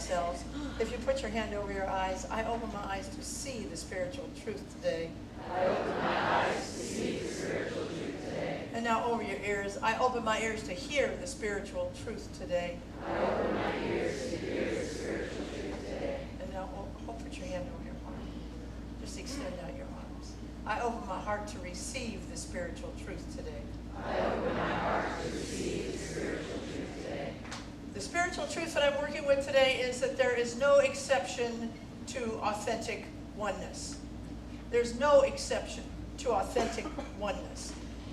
ourselves. If you put your hand over your eyes, I open my eyes to see the spiritual truth today. I open my eyes to see the spiritual truth today. And now over your ears, I open my ears to hear the spiritual truth today. I open my ears to hear the spiritual truth today. And now put your hand over your heart. Just extend out your arms. I open my heart to receive the spiritual truth today. I open my heart to receive the spiritual truth today. The spiritual truth that I'm working with today is that there is no exception to authentic oneness. There's no exception to authentic oneness.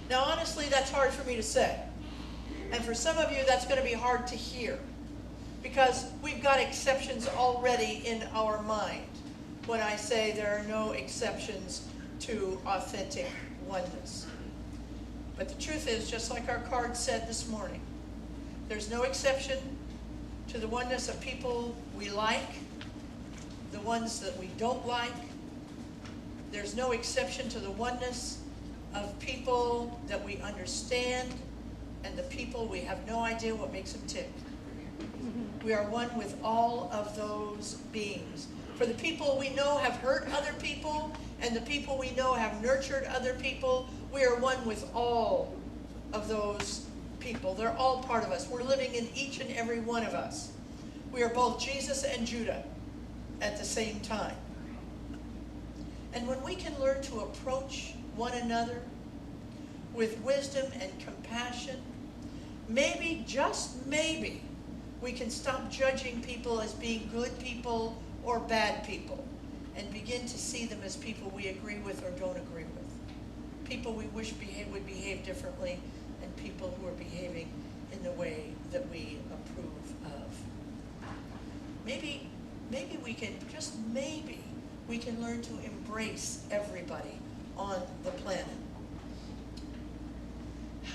Now, honestly, that's hard for me to say. And for some of you, that's going to be hard to hear. Because we've got exceptions already in our mind when I say there are no exceptions to authentic oneness. But the truth is, just like our card said this morning, there's no exception to the oneness of people we like, the ones that we don't like. There's no exception to the oneness of people that we understand and the people we have no idea what makes them tick. We are one with all of those beings. For the people we know have hurt other people, and the people we know have nurtured other people, we are one with all of those people. They're all part of us. We're living in each and every one of us. We are both Jesus and Judah at the same time. And when we can learn to approach one another with wisdom and compassion, maybe, just maybe, we can stop judging people as being good people or bad people and begin to see them as people we agree with or don't agree with. People we wish would behave differently, and people who are behaving in the way that we approve of. Maybe we can, just maybe, we can learn to embrace everybody on the planet.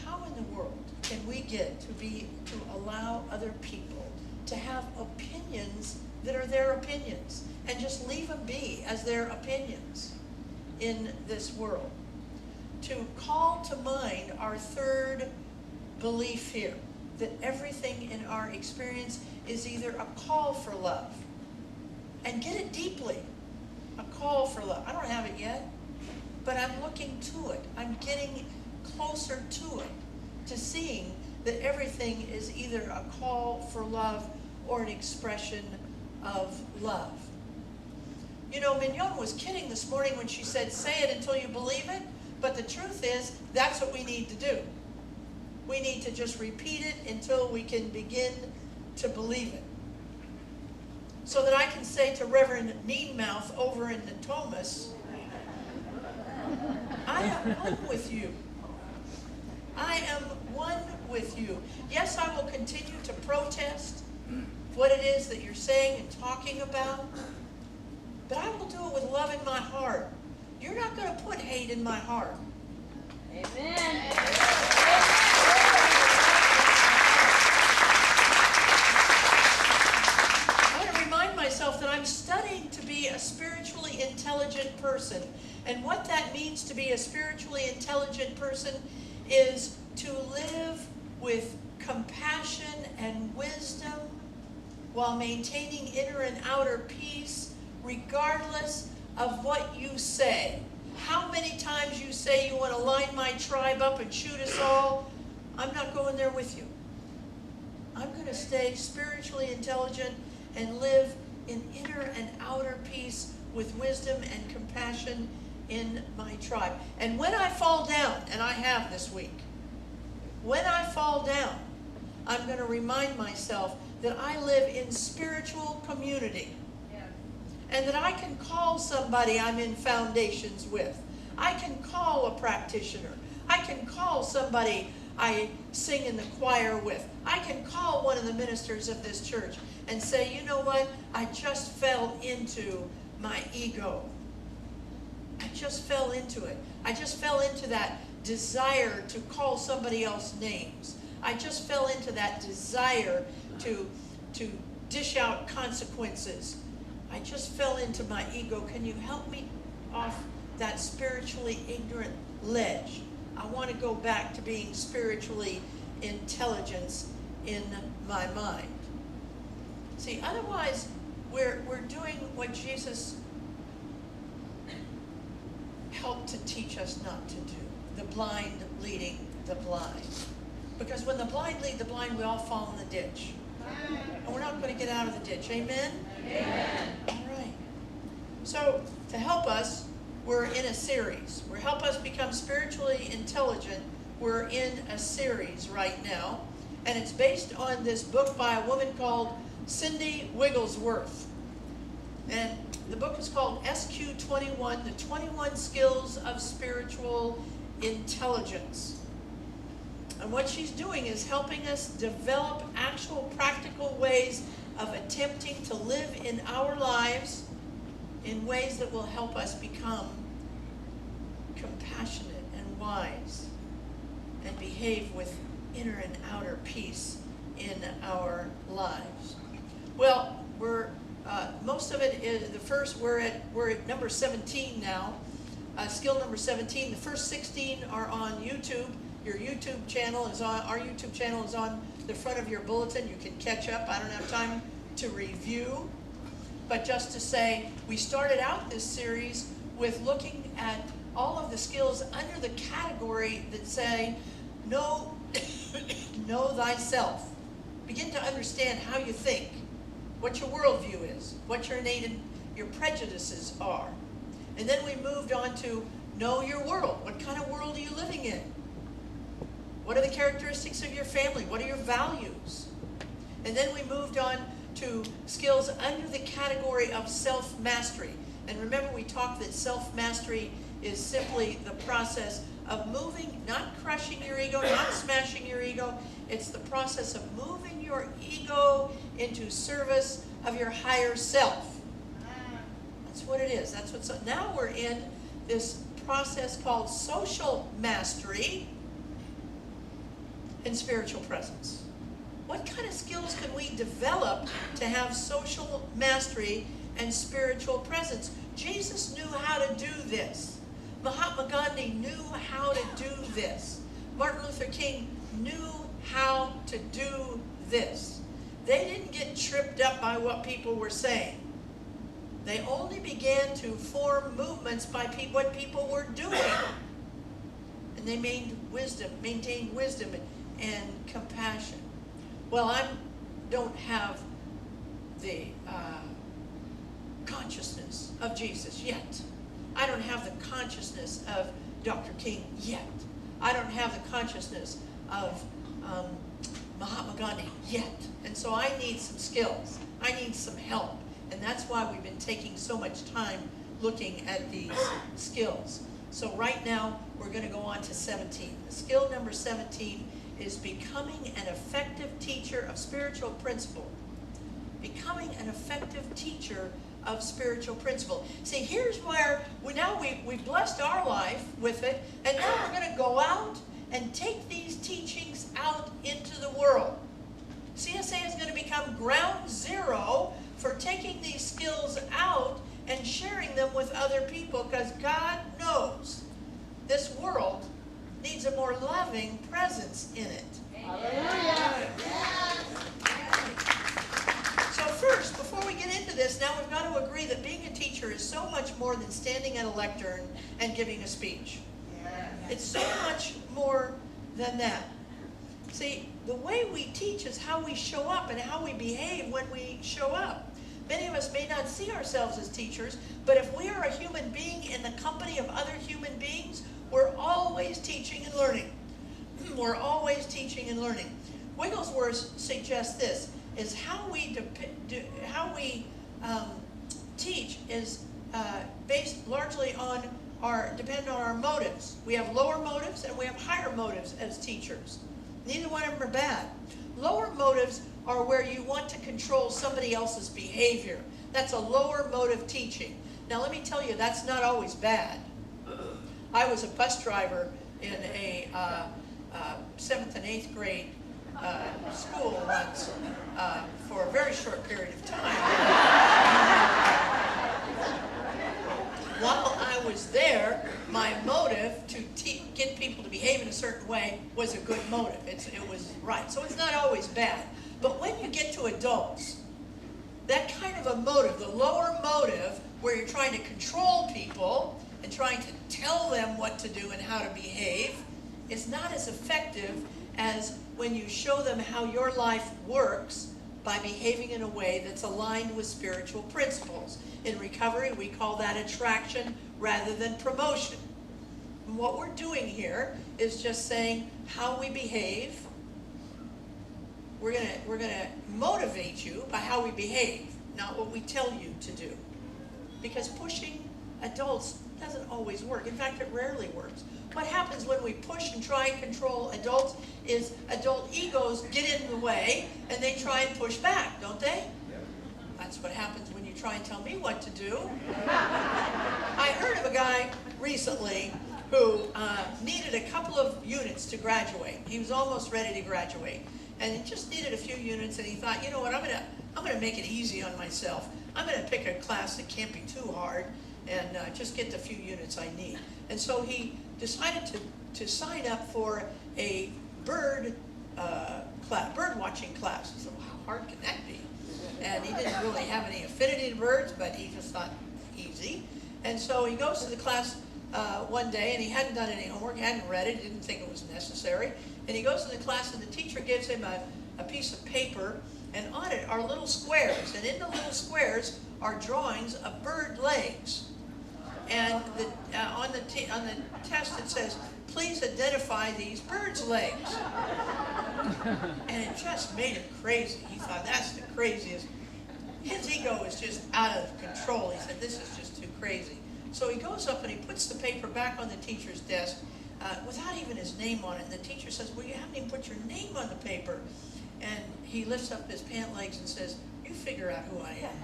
How in the world can we get to allow other people to have opinions that are their opinions and just leave them be as their opinions in this world? To call to mind our third belief here, that everything in our experience is either a call for love, and get it deeply, a call for love. I don't have it yet, but I'm looking to it. I'm getting closer to it, to seeing that everything is either a call for love or an expression of love. You know, Mignon was kidding this morning when she said, say it until you believe it. But the truth is, that's what we need to do. We need to just repeat it until we can begin to believe it. So that I can say to Reverend Needmouth over in the Thomas, I am one with you. I am one with you. Yes, I will continue to protest what it is that you're saying and talking about, but I will do it with love in my heart. You're not going to put hate in my heart. Amen. I want to remind myself that I'm studying to be a spiritually intelligent person. And what that means to be a spiritually intelligent person is to live with compassion and wisdom while maintaining inner and outer peace, regardless of what you say. How many times you say you want to line my tribe up and shoot us all, I'm not going there with you. I'm going to stay spiritually intelligent and live in inner and outer peace with wisdom and compassion in my tribe. And when I fall down, and I have this week, when I fall down, I'm going to remind myself that I live in spiritual community. And that I can call somebody I'm in foundations with. I can call a practitioner. I can call somebody I sing in the choir with. I can call one of the ministers of this church and say, you know what? I just fell into my ego. I just fell into it. I just fell into that desire to call somebody else names. I just fell into that desire to dish out consequences. I just fell into my ego. Can you help me off that spiritually ignorant ledge? I want to go back to being spiritually intelligent in my mind. See, otherwise, we're doing what Jesus helped to teach us not to do. The blind leading the blind. Because when the blind lead the blind, we all fall in the ditch. And we're not going to get out of the ditch. Amen? Amen. All right. So, to help us, we're in a series. To help us become spiritually intelligent, we're in a series right now. And it's based on this book by a woman called Cindy Wigglesworth. And the book is called SQ21, the 21 Skills of Spiritual Intelligence. And what she's doing is helping us develop actual practical ways of attempting to live in our lives in ways that will help us become compassionate and wise and behave with inner and outer peace in our lives. Well, we're most of it is the first. We're at number 17 now. Skill number 17. The first 16 are on YouTube. Your YouTube channel is on. Our YouTube channel is on the front of your bulletin. You can catch up. I don't have time to review, but just to say, we started out this series with looking at all of the skills under the category that say, know thyself. Begin to understand how you think, what your worldview is, what your prejudices are. And then we moved on to know your world. What kind of world are you living in? What are the characteristics of your family? What are your values? And then we moved on to skills under the category of self-mastery. And remember, we talked that self-mastery is simply the process of moving, not crushing your ego, not smashing your ego. It's the process of moving your ego into service of your higher self. That's what it is. That's what's now we're in this process called social mastery and spiritual presence. What kind of skills can we develop to have social mastery and spiritual presence? Jesus knew how to do this. Mahatma Gandhi knew how to do this. Martin Luther King knew how to do this. They didn't get tripped up by what people were saying. They only began to form movements by what people were doing. And they maintained wisdom and compassion. Well, I don't have the consciousness of Jesus yet. I don't have the consciousness of Dr. King yet. I don't have the consciousness of Mahatma Gandhi yet. And so I need some skills. I need some help. And that's why we've been taking so much time looking at these skills. So right now, we're going to go on to 17. Skill number 17 is becoming an effective teacher of spiritual principle. Becoming an effective teacher of spiritual principle. See, here's where we've blessed our life with it, and now we're going to go out and take these teachings out into the world. CSA is going to become ground zero for taking these skills out and sharing them with other people, because God knows this world needs a more loving presence in it. Hallelujah. So first, before we get into this, now we've got to agree that being a teacher is so much more than standing at a lectern and giving a speech. It's so much more than that. See, the way we teach is how we show up and how we behave when we show up. Many of us may not see ourselves as teachers, but if we are a human being in the company of other human beings, we're always teaching and learning. We're always teaching and learning. Wigglesworth suggests this, is how we teach is based largely on depend on our motives. We have lower motives and we have higher motives as teachers. Neither one of them are bad. Lower motives are where you want to control somebody else's behavior. That's a lower motive teaching. Now let me tell you, that's not always bad. I was a bus driver in a 7th and 8th grade school once for a very short period of time. While I was there, my motive to get people to behave in a certain way was a good motive. It was right. So it's not always bad. But when you get to adults, that kind of a motive, the lower motive, where you're trying to control people and trying to tell them what to do and how to behave, is not as effective as when you show them how your life works by behaving in a way that's aligned with spiritual principles. In recovery, we call that attraction rather than promotion. And what we're doing here is just saying how we behave. We're gonna motivate you by how we behave, not what we tell you to do. Because pushing adults doesn't always work. In fact, it rarely works. What happens when we push and try and control adults is adult egos get in the way and they try and push back, don't they? That's what happens when you try and tell me what to do. I heard of a guy recently who needed a couple of units to graduate. He was almost ready to graduate. And he just needed a few units, and he thought, you know what, I'm gonna make it easy on myself. I'm gonna pick a class that can't be too hard and just get the few units I need. And so he decided to sign up for a bird watching class. He said, well, how hard can that be? And he didn't really have any affinity to birds, but he just thought easy. And so he goes to the class one day, and he hadn't done any homework, hadn't read it, didn't think it was necessary. And he goes to the class, and the teacher gives him a piece of paper, and on it are little squares. And in the little squares are drawings of bird legs. And on the test it says, please identify these birds' legs. And it just made him crazy. He thought, that's the craziest. His ego is just out of control. He said, this is just too crazy. So he goes up and he puts the paper back on the teacher's desk without even his name on it. And the teacher says, well, you haven't even put your name on the paper. And he lifts up his pant legs and says, you figure out who I am.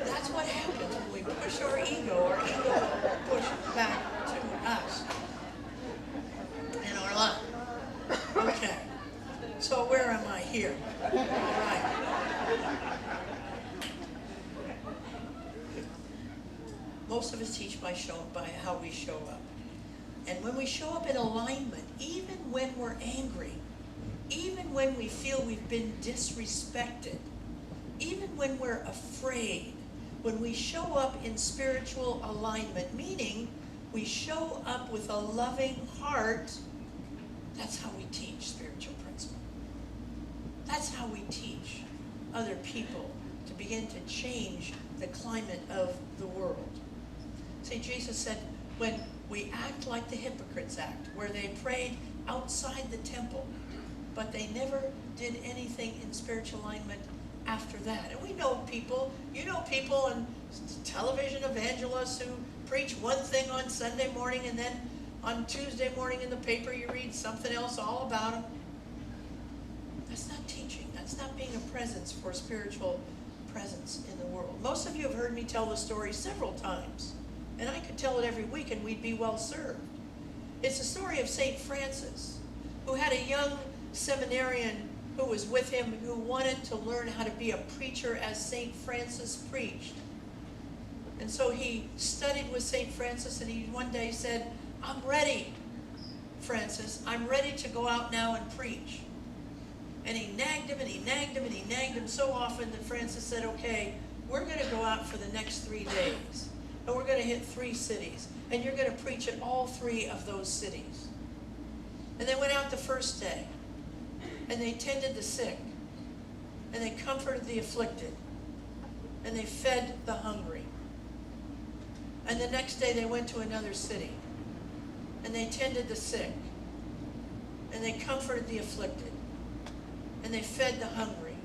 That's what happens when we push our ego pushes back to us in our life. Okay, so where am I here? All right. Most of us teach by how we show up. And when we show up in alignment, even when we're angry, even when we feel we've been disrespected, even when we're afraid, when we show up in spiritual alignment, meaning we show up with a loving heart, that's how we teach spiritual principle. That's how we teach other people to begin to change the climate of the world. See, Jesus said, when we act like the hypocrites act, where they prayed outside the temple, but they never did anything in spiritual alignment after that. And we know people, you know people and television evangelists who preach one thing on Sunday morning and then on Tuesday morning in the paper you read something else all about them. That's not teaching. That's not being a presence for spiritual presence in the world. Most of you have heard me tell the story several times. And I could tell it every week and we'd be well served. It's the story of St. Francis, who had a young seminarian who was with him who wanted to learn how to be a preacher as St. Francis preached. And so he studied with St. Francis, and he one day said, I'm ready, Francis. I'm ready to go out now and preach. And he nagged him and he nagged him and he nagged him so often that Francis said, okay, we're going to go out for the next 3 days. And we're going to hit 3 cities. And you're going to preach at all 3 of those cities. And they went out the first day. And they tended the sick. And they comforted the afflicted. And they fed the hungry. And the next day they went to another city. And they tended the sick. And they comforted the afflicted. And they fed the hungry.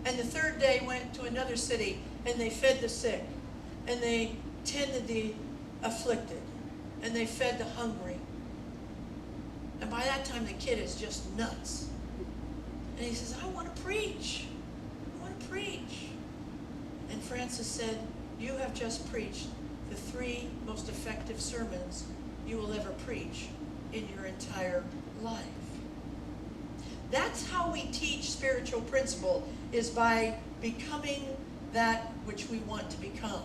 And the third day went to another city. And they fed the sick. And they tended the afflicted. And they fed the hungry. And by that time the kid is just nuts. And he says, I want to preach. I want to preach. And Francis said, you have just preached the 3 most effective sermons you will ever preach in your entire life. That's how we teach spiritual principle, is by becoming that which we want to become.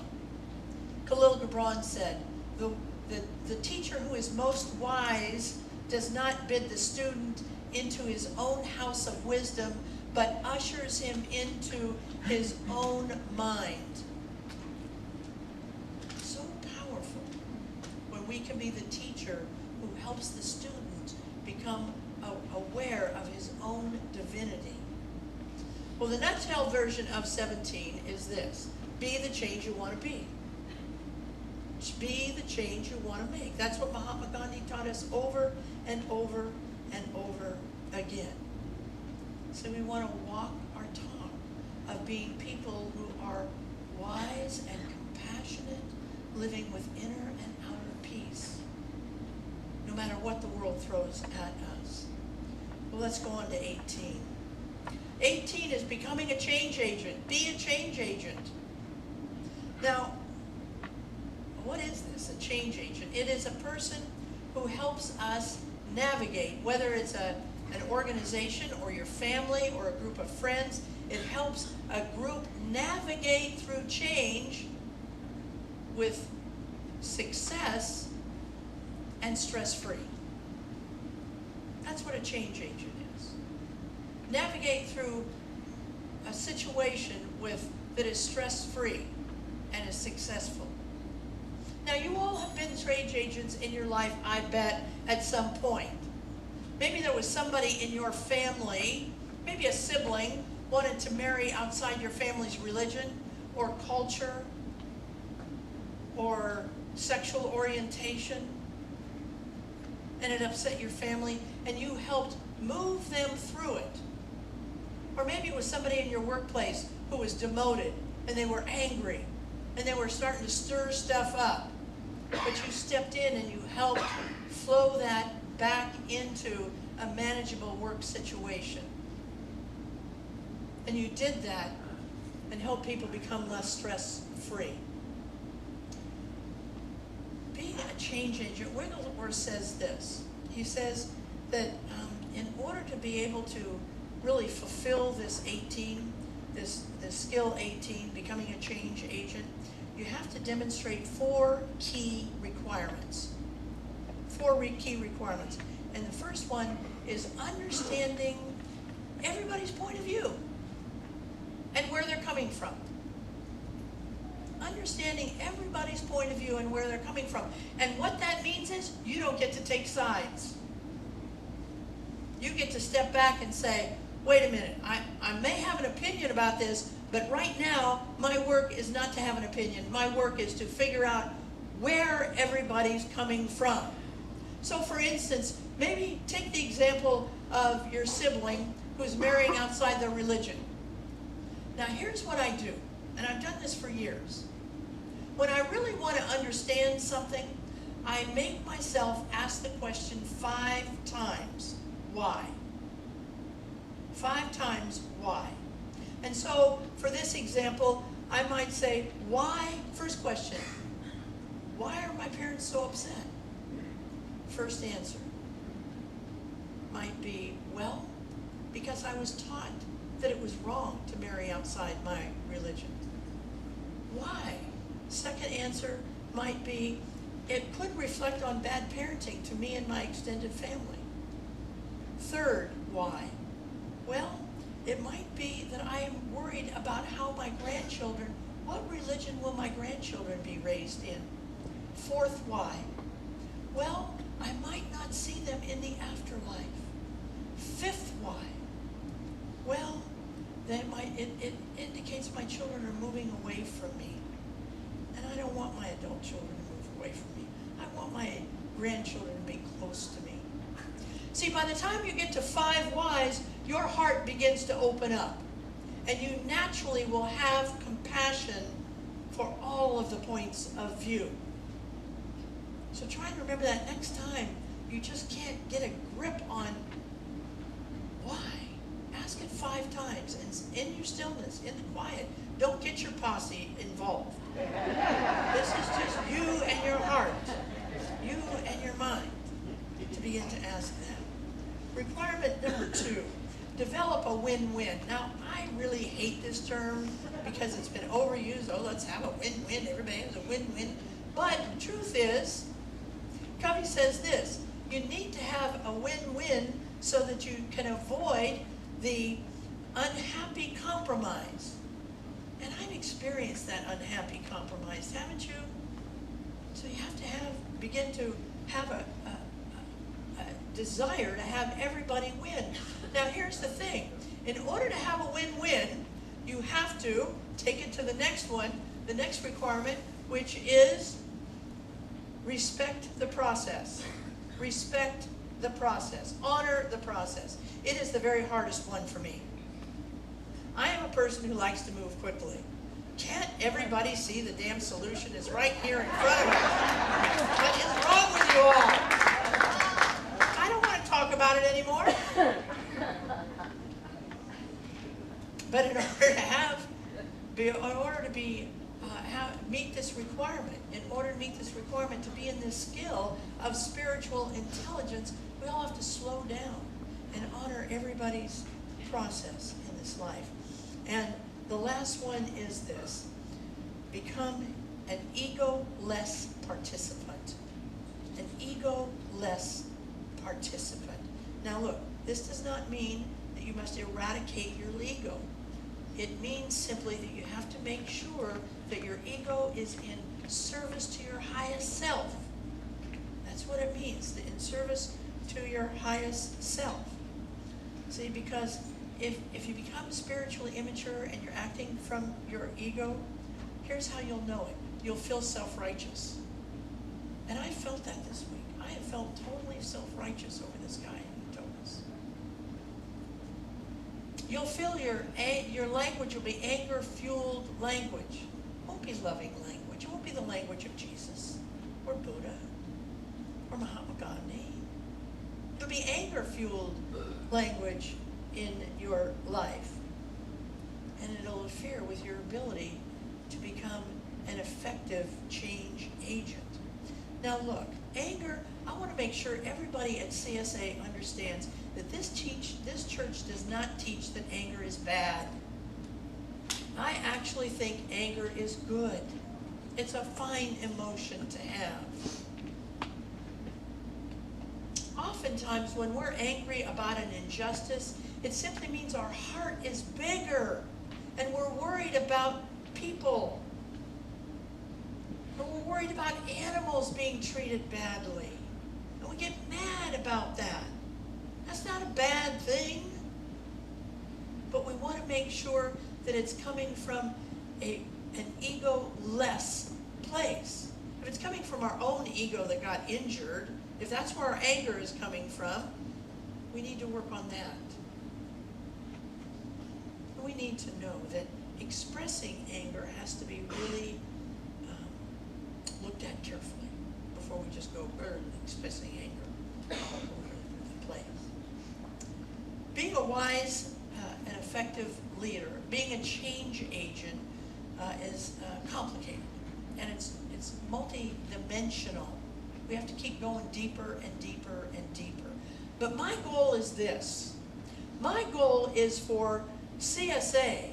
Khalil Gibran said, the teacher who is most wise does not bid the student into his own house of wisdom, but ushers him into his own mind. So powerful when we can be the teacher who helps the student become aware of his own divinity. Well, the nutshell version of 17 is this: be the change you want to be. Be the change you want to make. That's what Mahatma Gandhi taught us over and over and over again. So we want to walk our talk of being people who are wise and compassionate, living with inner and outer peace, no matter what the world throws at us. Well, let's go on to 18. 18 is becoming a change agent. Be a change agent. Now, what is this, a change agent? It is a person who helps us navigate, whether it's an organization or your family or a group of friends. It helps a group navigate through change with success and stress-free. That's what a change agent is. Navigate through a situation that is stress-free and is successful. Now, you all have been change agents in your life, I bet, at some point. Maybe there was somebody in your family, maybe a sibling, wanted to marry outside your family's religion or culture or sexual orientation, and it upset your family, and you helped move them through it. Or maybe it was somebody in your workplace who was demoted, and they were angry, and they were starting to stir stuff up. But you stepped in and you helped flow that back into a manageable work situation. And you did that and helped people become less stress-free. Being a change agent, Wigglesworth says this. He says that in order to be able to really fulfill this 18, this skill 18, becoming a change agent, you have to demonstrate 4 key requirements. 4 key requirements. And the first one is understanding everybody's point of view and where they're coming from. Understanding everybody's point of view and where they're coming from. And what that means is you don't get to take sides. You get to step back and say, wait a minute, I may have an opinion about this, but right now, my work is not to have an opinion. My work is to figure out where everybody's coming from. So for instance, maybe take the example of your sibling who's marrying outside their religion. Now here's what I do, and I've done this for years. When I really want to understand something, I make myself ask the question 5 times, why? 5 times, why? And so, for this example, I might say, why? First question, why are my parents so upset? First answer might be, well, because I was taught that it was wrong to marry outside my religion. Why? Second answer might be, it could reflect on bad parenting to me and my extended family. Third, why? Well, it might be that I am worried about how my grandchildren, what religion will my grandchildren be raised in? Fourth, why? Well, I might not see them in the afterlife. Fifth, why? Well, it indicates my children are moving away from me. And I don't want my adult children to move away from me. I want my grandchildren to be close to me. See, by the time you get to 5 whys, your heart begins to open up. And you naturally will have compassion for all of the points of view. So try and remember that next time you just can't get a grip on why. Ask it 5 times, and in your stillness, in the quiet. Don't get your posse involved. This is just you and your heart, you and your mind, to begin to ask that. Requirement number 2, develop a win-win. Now, I really hate this term because it's been overused. Oh, let's have a win-win. Everybody has a win-win. But the truth is, Covey says this, you need to have a win-win so that you can avoid the unhappy compromise. And I've experienced that unhappy compromise, haven't you? So you have to begin to have a desire to have everybody win. Now here's the thing. In order to have a win-win, you have to take it to the next one, the next requirement, which is respect the process. Respect the process. Honor the process. It is the very hardest one for me. I am a person who likes to move quickly. Can't everybody see the damn solution is right here in front of us? What is wrong with you all? I don't want to talk about it anymore. But in order to meet this requirement, to be in this skill of spiritual intelligence, we all have to slow down and honor everybody's process in this life. And the last one is this: become an ego-less participant. An ego-less participant. Now look, this does not mean that you must eradicate your ego. It means simply that you have to make sure that your ego is in service to your highest self. That's what it means, in service to your highest self. See, because if you become spiritually immature and you're acting from your ego, here's how you'll know it. You'll feel self-righteous. And I felt that this week. I have felt totally self-righteous over this guy who told us. You'll feel your language will be anger-fueled language. It won't be loving language. It won't be the language of Jesus or Buddha or Mahatma Gandhi. It'll be anger-fueled language in your life. And it'll interfere with your ability to become an effective change agent. Now look, anger, I want to make sure everybody at CSA understands that this church does not teach that anger is bad. I actually think anger is good. It's a fine emotion to have. Oftentimes when we're angry about an injustice, it simply means our heart is bigger and we're worried about people. Or we're worried about animals being treated badly. And we get mad about that. That's not a bad thing. But we want to make sure that it's coming from an ego-less place. If it's coming from our own ego that got injured, if that's where our anger is coming from, we need to work on that. And we need to know that expressing anger has to be really looked at carefully before we just go expressing anger all over the place. Being a wise and effective leader, being a change agent is complicated, and it's multi-dimensional. We have to keep going deeper and deeper and deeper. But my goal is this. My goal is for CSA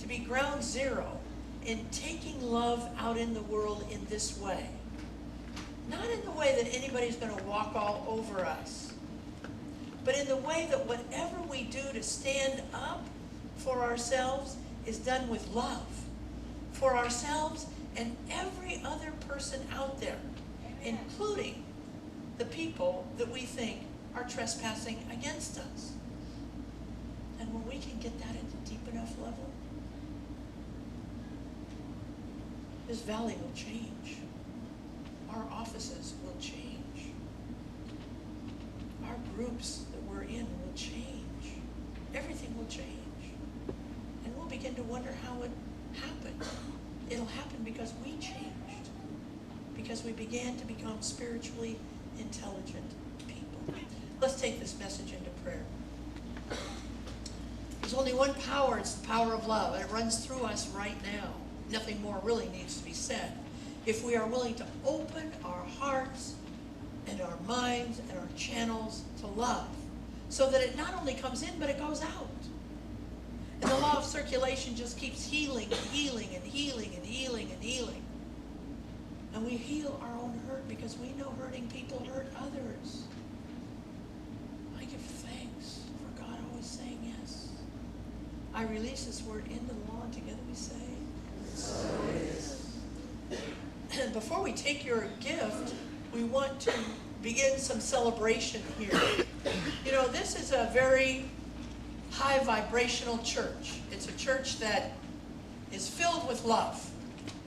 to be ground zero in taking love out in the world in this way. Not in the way that anybody's going to walk all over us, but in the way that whatever we do to stand up for ourselves is done with love for ourselves and every other person out there, including the people that we think are trespassing against us. And when we can get that at a deep enough level, this valley will change. Our offices will change. Our groups that we're in will change. Everything will change. And we'll begin to wonder how it happened. It'll happen because we changed. Because we began to become spiritually intelligent people. Let's take this message into prayer. There's only one power. It's the power of love. And it runs through us right now. Nothing more really needs to be said. If we are willing to open our hearts and our minds and our channels to love, so that it not only comes in, but it goes out. And the law of circulation just keeps healing and healing and healing and healing and healing. And we heal our own hurt because we know hurting people hurt others. My I release this word into the law, and together we say, So it is. Before we take your gift, we want to begin some celebration here. You know, this is a very high vibrational church. It's a church that is filled with love.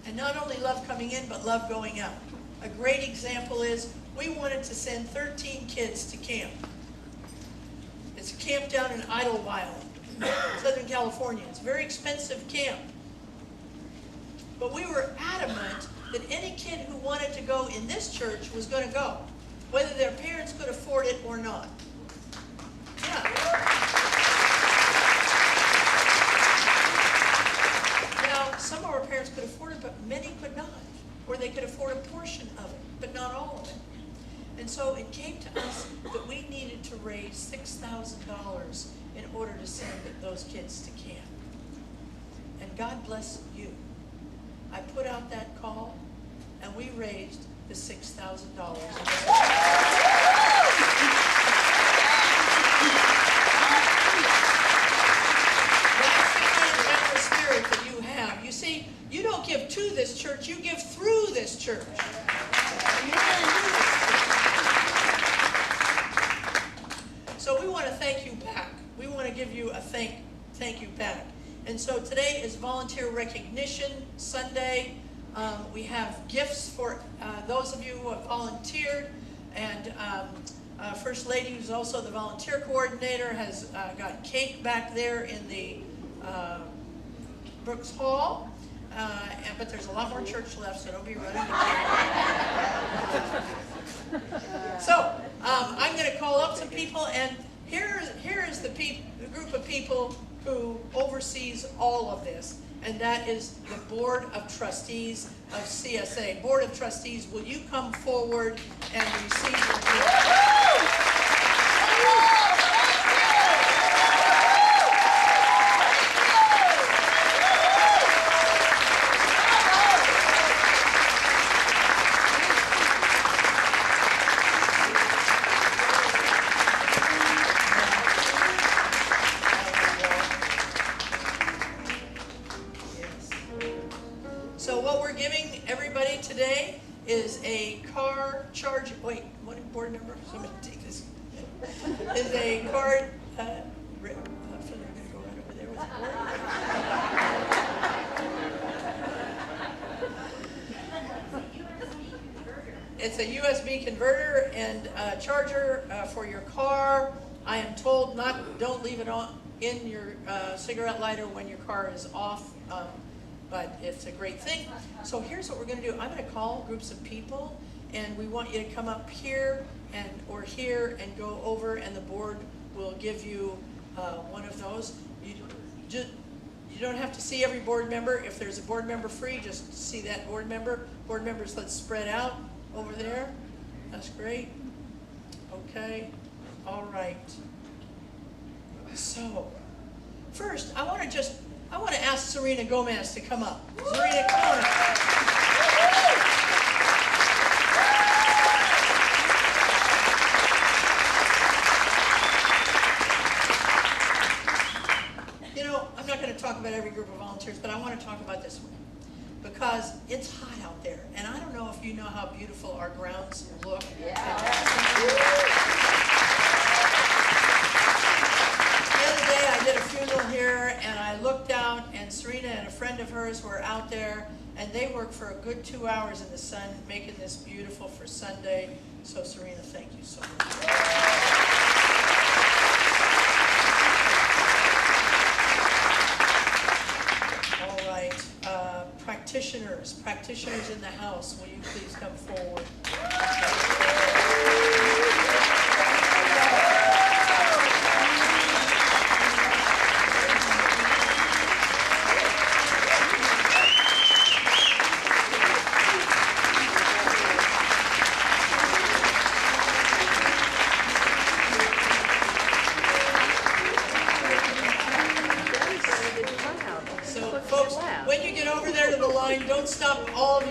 And not only love coming in, but love going out. A great example is we wanted to send 13 kids to camp. It's a camp down in Idlewild, Southern California. It's a very expensive camp. But we were adamant that any kid who wanted to go in this church was going to go, whether their parents could afford it or not. Yeah. Now, some of our parents could afford it, but many could not. Or they could afford a portion of it, but not all of it. And so it came to us that we needed to raise $6,000 in order to send those kids to camp. And God bless you. I put out that call, and we raised the $6,000. That's the kind of generous spirit that you have. You see, you don't give to this church, you give through this church. So we want to thank you back. We want to give you a thank you back. And so today is Volunteer Recognition Sunday. We have gifts for those of you who have volunteered. And First Lady, who's also the volunteer coordinator, has got cake back there in the Brooks Hall. But there's a lot more church left, so don't be running. So I'm going to call up some people, and here is the group of people who oversees all of this, and that is the Board of Trustees of CSA. Board of Trustees, will you come forward and receive your gift? So what we're giving everybody today is a car charge. Wait, what board number? Somebody take this. Is a card. I'm going to go right over there with the board. It's a USB converter and a charger for your car. I am told don't leave it on in your cigarette lighter when your car is off. But it's a great thing. So here's what we're going to do. I'm going to call groups of people, and we want you to come up here or here and go over, and the board will give you one of those. You don't have to see every board member. If there's a board member free, just see that board member. Board members, let's spread out over there. That's great. Okay. All right. So first, I want to ask Serena Gomez to come up. Serena, come on up. You know, I'm not going to talk about every group of volunteers, but I want to talk about this one because it's hot out there. And I don't know if you know how beautiful our grounds look. I did a funeral here, and I looked out, and Serena and a friend of hers were out there, and they worked for a good 2 hours in the sun, making this beautiful for Sunday. So Serena, thank you so much. All right, practitioners in the house, will you please come forward?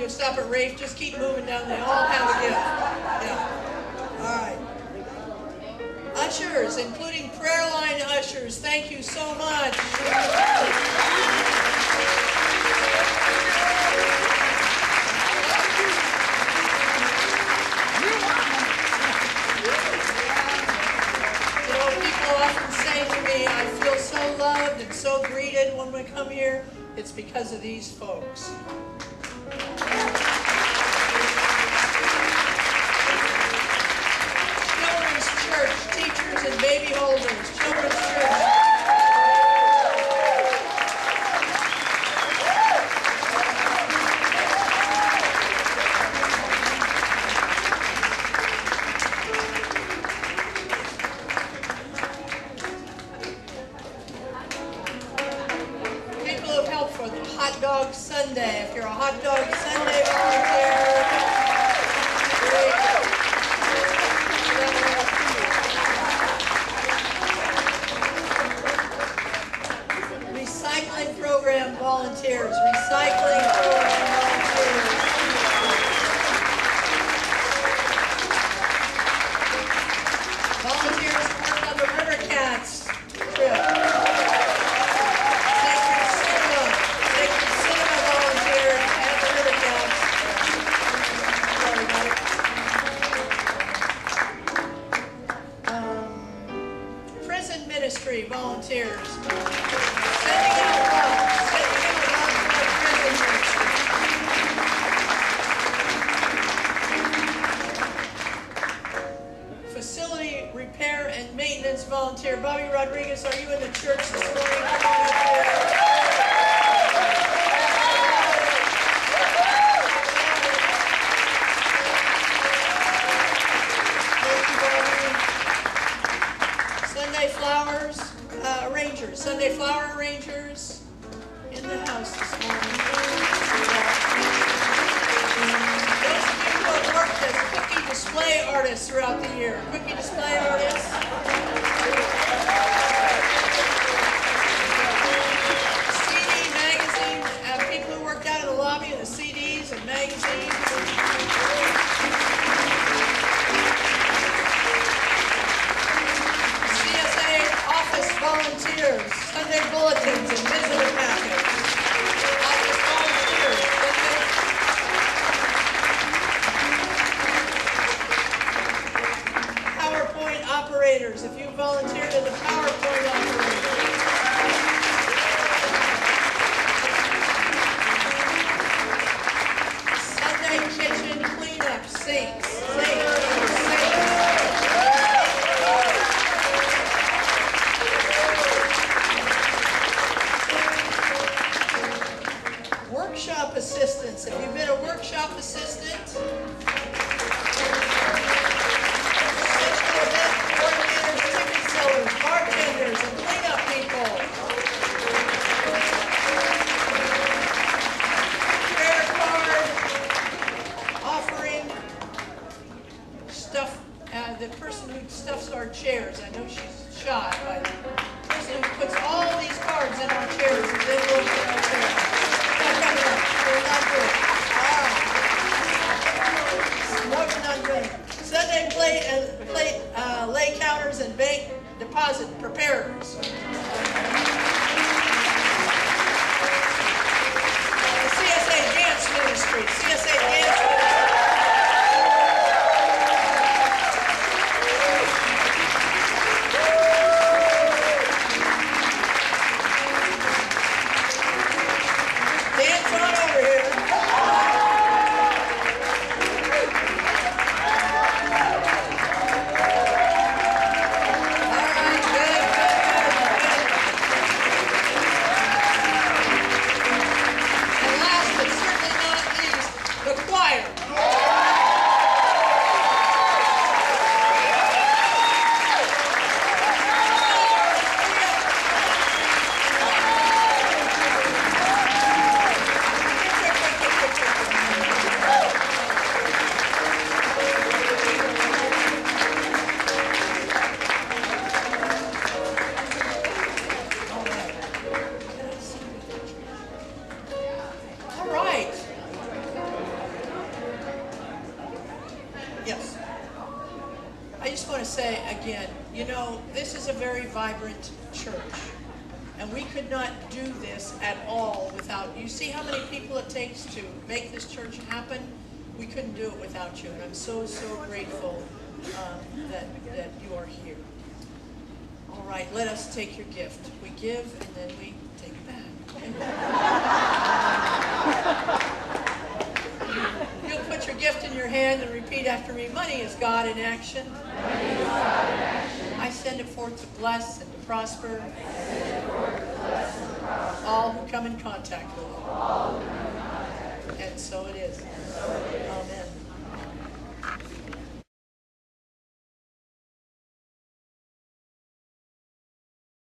Stop at Rafe, just keep moving down. They all have a gift. Yeah. All right. Ushers, including prayer line ushers. ushers, thank you so much. People often say to me, I feel so loved and so greeted when we come here. It's because of these folks. Children's Church, teachers and baby holders. Children's Church. Hot Dog Sunday. If you're a Hot Dog Sunday volunteer, recycling program volunteers, recycling program volunteers. Volunteers who work on the River Cats trip. Volunteers, sending out love for prison ministry. Facility repair and maintenance volunteer. Bobby Rodriguez, are you in the church this morning? Come on up here. Sunday flower arrangers in the house this morning. Those of you who have worked as cookie display artists throughout the year. Cookie display artists. CD, magazine, people who worked out in the lobby of the CDs and magazines. Volunteers, Sunday bulletins and visitor packets. Office volunteers, PowerPoint operators, if you volunteered as a PowerPoint operator. Sunday kitchen cleanup, sinks. Workshop assistants. Have you been a workshop assistant? Social event coordinators, ticket sellers, bartenders, and cleanup people. Prayer card offering stuff. The person who stuffs our chairs. I know she's shy, but the person who puts all these cards in our chairs and then looks at our chairs. Sunday plate lay counters and bank deposit preparers. The CSA Dance Ministry. CSA Dance Ministry. Dance on over here. just want to say again, you know, this is a very vibrant church. And we could not do this at all without, you see how many people it takes to make this church happen? We couldn't do it without you. And I'm so, so grateful that you are here. All right, let us take your gift. We give and then we take it back. You'll put your gift in your hand and repeat after me. Money is God in action. Money is God in action. I send it forth to bless and to prosper I send it forth to bless and prosper all who come in contact with it. all who come in contact with it. And so it is. And so it is. Amen.